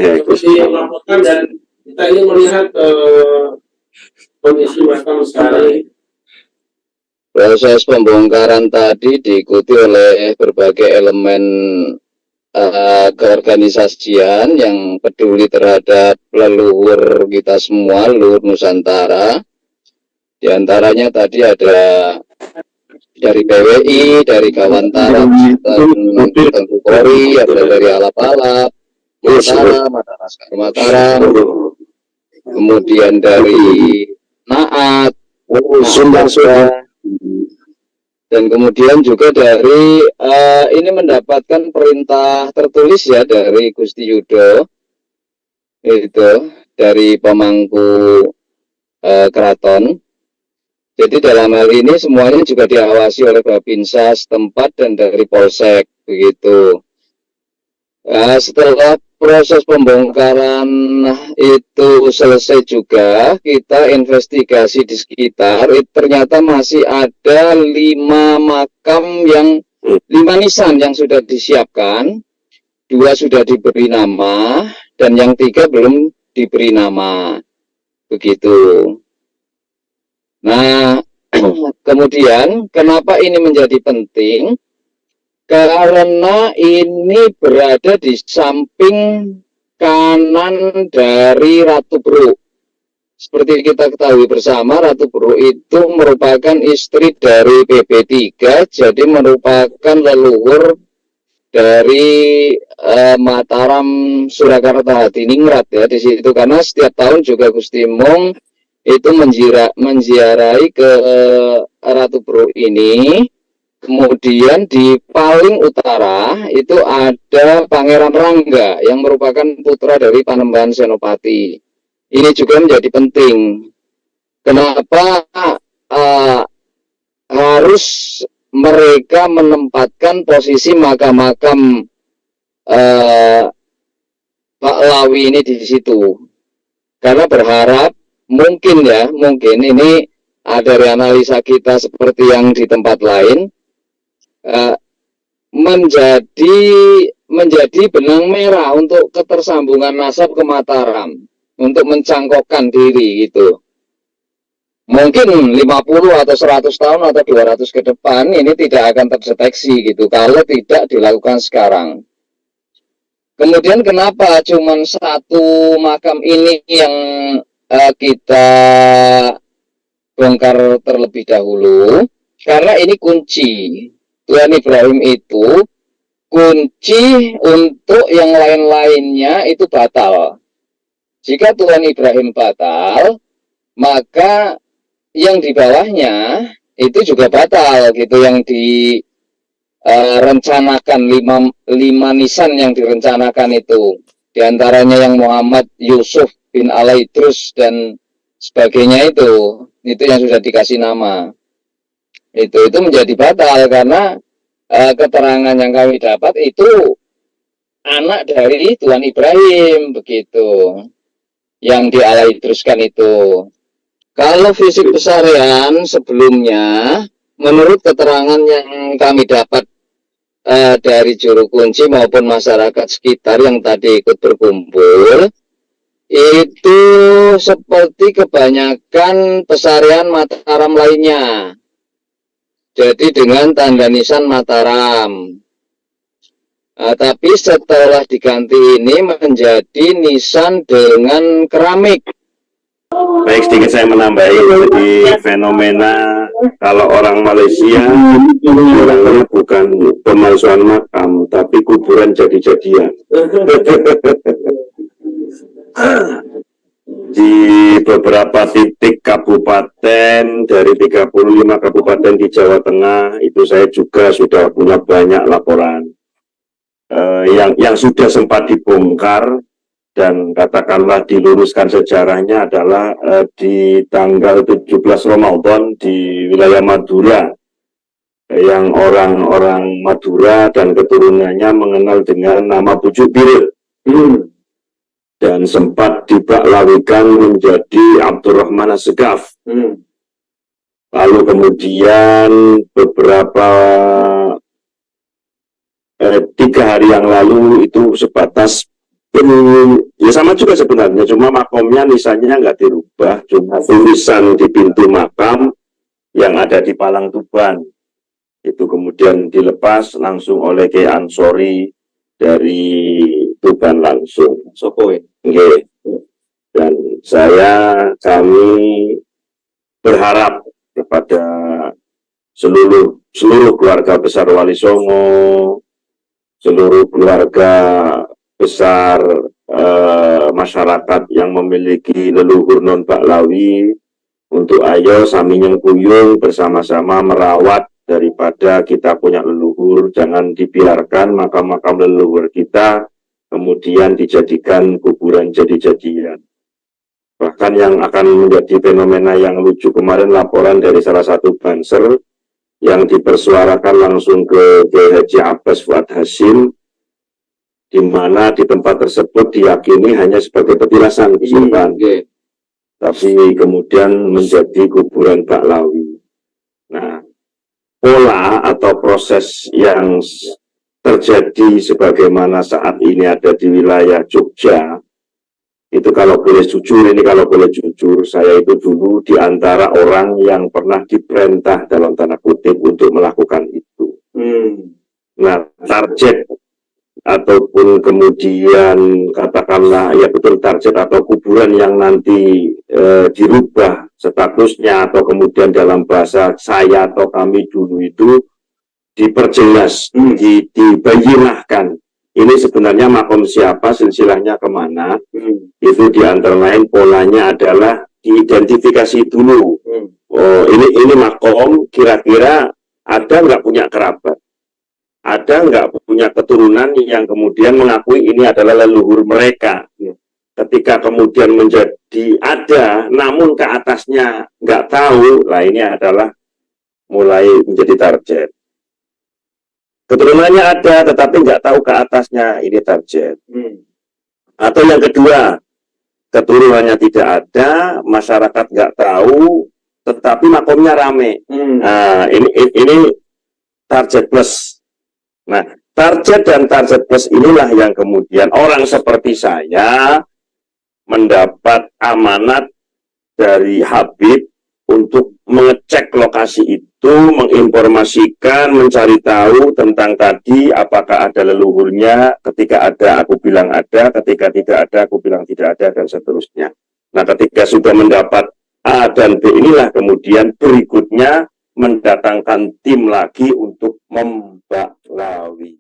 seperti yang melaporkan, dan kita ingin melihat kondisi makam sekarang ini. Proses pembongkaran tadi diikuti oleh berbagai elemen keorganisasian yang peduli terhadap leluhur kita semua, leluhur Nusantara. Di antaranya tadi ada dari PWI, dari Kawantara, Tengku Polri, ada dari Alap-Alap, Mataram, kemudian dari Naat, Sumber, dan kemudian juga dari ini mendapatkan perintah tertulis ya dari Gusti Yudo, itu dari pemangku keraton. Jadi dalam hal ini semuanya juga diawasi oleh Babinsa setempat dan dari Polsek, begitu. Setelah proses pembongkaran itu selesai juga, kita investigasi di sekitar, ternyata masih ada 5 makam yang 5 nisan yang sudah disiapkan, 2 sudah diberi nama, dan yang 3 belum diberi nama, begitu. Nah, kemudian kenapa ini menjadi penting? Karena ini berada di samping kanan dari Ratu Bruk. Seperti kita ketahui bersama, Ratu Bruk itu merupakan istri dari PP3, jadi merupakan leluhur dari Mataram, Surakarta, Hadiningrat ya di situ. Karena setiap tahun juga Gusti Mong itu menziarahi ke Ratu Bruk ini. Kemudian di paling utara itu ada Pangeran Rangga yang merupakan putra dari Panembahan Senopati. Ini juga menjadi penting. Kenapa harus mereka menempatkan posisi makam-makam Pak Lawi ini di situ? Karena berharap mungkin ini dari analisa kita seperti yang di tempat lain menjadi benang merah untuk ketersambungan nasab ke Mataram, untuk mencangkokkan diri gitu. Mungkin 50 atau 100 tahun atau 200 ke depan ini tidak akan terdeteksi gitu kalau tidak dilakukan sekarang. Kemudian kenapa cuma 1 makam ini yang kita bongkar terlebih dahulu? Karena ini kunci. Tuan Ibrahim itu kunci untuk yang lain-lainnya itu batal. Jika Tuan Ibrahim batal, maka yang di bawahnya itu juga batal gitu, yang direncanakan 5 nisan yang direncanakan itu. Di antaranya yang Muhammad Yusuf bin Alaidrus dan sebagainya itu yang sudah dikasih nama. Itu menjadi batal karena keterangan yang kami dapat itu anak dari Tuan Ibrahim begitu, yang dialaidruskan itu. Kalau fisik pesarian sebelumnya, menurut keterangan yang kami dapat dari juru kunci maupun masyarakat sekitar yang tadi ikut berkumpul, itu seperti kebanyakan pesarian Mataram lainnya. Jadi dengan tanda nisan Mataram. Tapi setelah diganti ini menjadi nisan dengan keramik. Baik, sedikit saya menambahi, jadi fenomena kalau orang Malaysia bilangnya bukan pemalsuan makam, tapi kuburan jadi-jadian. Di beberapa titik kabupaten dari 35 kabupaten di Jawa Tengah itu saya juga sudah punya banyak laporan yang sudah sempat dibongkar, dan katakanlah diluruskan sejarahnya adalah di tanggal 17 Ramadan di wilayah Madura, yang orang-orang Madura dan keturunannya mengenal dengan nama Pucuk Biril. Dan sempat dibaklawikan menjadi Abdurrahman Assegaf. Lalu kemudian beberapa 3 hari yang lalu itu sebatas Ya sama juga sebenarnya, cuma makomnya misalnya nggak dirubah, cuma tulisan di pintu makam yang ada di Palang Tuban. Itu kemudian dilepas langsung oleh Kiai Ansori dari Tuban langsung. Sopo ya? Nggih. Dan kami berharap kepada seluruh keluarga besar Wali Songo, seluruh keluarga besar masyarakat yang memiliki leluhur non Baklawi untuk ayo sami nyengkuyung bersama-sama merawat daripada kita punya leluhur. Jangan dibiarkan makam-makam leluhur kita kemudian dijadikan kuburan jadi-jadian. Bahkan yang akan menjadi fenomena yang lucu kemarin, laporan dari salah satu banser yang dipersuarakan langsung ke Haji Abbas Fuad Hasim, di mana di tempat tersebut diyakini hanya sebagai petilasan kuburan, tapi kemudian menjadi kuburan Baklawi. Nah, pola atau proses yang terjadi sebagaimana saat ini ada di wilayah Jogja, itu kalau boleh jujur, saya itu dulu di antara orang yang pernah diperintah dalam tanda kutip untuk melakukan itu. Nah, target ataupun kemudian katakanlah ya betul target atau kuburan yang nanti dirubah statusnya atau kemudian dalam bahasa saya atau kami dulu itu diperjelas, dibayinahkan. Ini sebenarnya makom siapa, silsilahnya kemana, itu di antara lain polanya adalah diidentifikasi dulu. Oh, ini makom kira-kira ada nggak punya kerabat, ada nggak punya keturunan yang kemudian mengakui ini adalah leluhur mereka. Ketika kemudian menjadi ada, namun ke atasnya nggak tahu, lah ini adalah mulai menjadi target. Keturunannya ada, tetapi nggak tahu ke atasnya, ini target. Atau yang kedua, keturunannya tidak ada, masyarakat nggak tahu, tetapi makomnya rame. Nah, ini target plus. Nah, target dan target plus inilah yang kemudian orang seperti saya mendapat amanat dari Habib untuk mengecek lokasi itu, menginformasikan, mencari tahu tentang tadi apakah ada leluhurnya. Ketika ada aku bilang ada, ketika tidak ada aku bilang tidak ada, dan seterusnya. Nah, ketika sudah mendapat A dan B, inilah kemudian berikutnya mendatangkan tim lagi untuk membaklawi.